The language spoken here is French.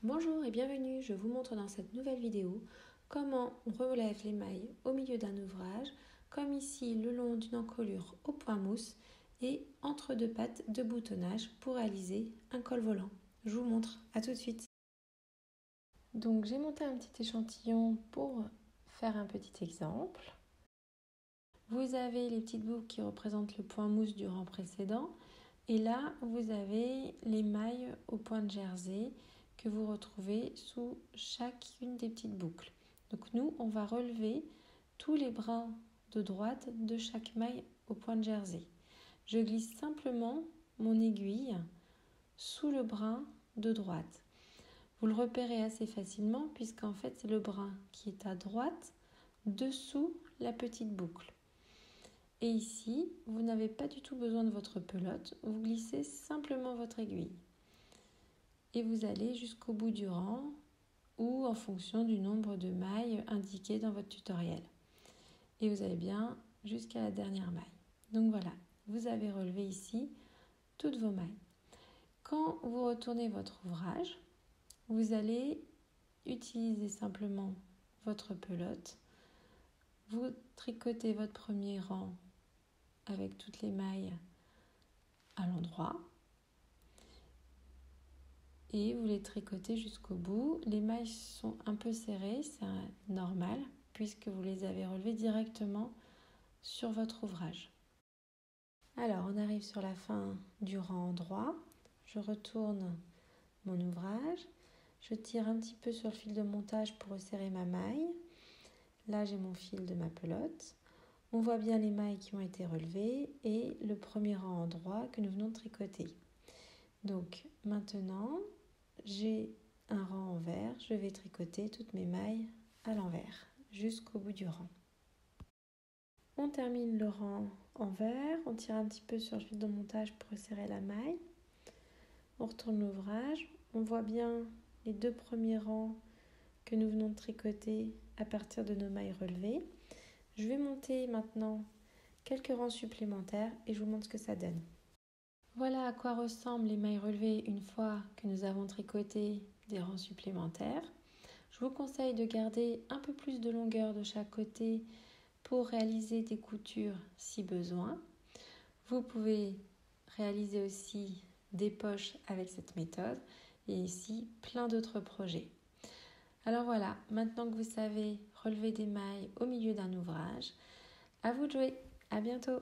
Bonjour et bienvenue, je vous montre dans cette nouvelle vidéo comment on relève les mailles au milieu d'un ouvrage, comme ici le long d'une encolure au point mousse et entre deux pattes de boutonnage pour réaliser un col volant. Je vous montre, à tout de suite. Donc j'ai monté un petit échantillon pour faire un petit exemple. Vous avez les petites boucles qui représentent le point mousse du rang précédent et là vous avez les mailles au point de jersey que vous retrouvez sous chacune des petites boucles. Donc nous, on va relever tous les brins de droite de chaque maille au point de jersey. Je glisse simplement mon aiguille sous le brin de droite. Vous le repérez assez facilement puisqu'en fait c'est le brin qui est à droite dessous la petite boucle. Et ici, vous n'avez pas du tout besoin de votre pelote, vous glissez simplement votre aiguille. Et vous allez jusqu'au bout du rang ou en fonction du nombre de mailles indiquées dans votre tutoriel. Et vous allez bien jusqu'à la dernière maille. Donc voilà, vous avez relevé ici toutes vos mailles. Quand vous retournez votre ouvrage, vous allez utiliser simplement votre pelote. Vous tricotez votre premier rang avec toutes les mailles à l'endroit. Et vous les tricotez jusqu'au bout. Les mailles sont un peu serrées, c'est normal, puisque vous les avez relevées directement sur votre ouvrage. Alors, on arrive sur la fin du rang droit. Je retourne mon ouvrage. Je tire un petit peu sur le fil de montage pour resserrer ma maille. Là, j'ai mon fil de ma pelote. On voit bien les mailles qui ont été relevées et le premier rang en droit que nous venons de tricoter. Donc, maintenant, j'ai un rang envers, je vais tricoter toutes mes mailles à l'envers jusqu'au bout du rang. On termine le rang envers, on tire un petit peu sur le fil de montage pour resserrer la maille. On retourne l'ouvrage, on voit bien les deux premiers rangs que nous venons de tricoter à partir de nos mailles relevées. Je vais monter maintenant quelques rangs supplémentaires et je vous montre ce que ça donne. Voilà à quoi ressemblent les mailles relevées une fois que nous avons tricoté des rangs supplémentaires. Je vous conseille de garder un peu plus de longueur de chaque côté pour réaliser des coutures si besoin. Vous pouvez réaliser aussi des poches avec cette méthode et ici plein d'autres projets. Alors voilà, maintenant que vous savez relever des mailles au milieu d'un ouvrage, à vous de jouer, à bientôt!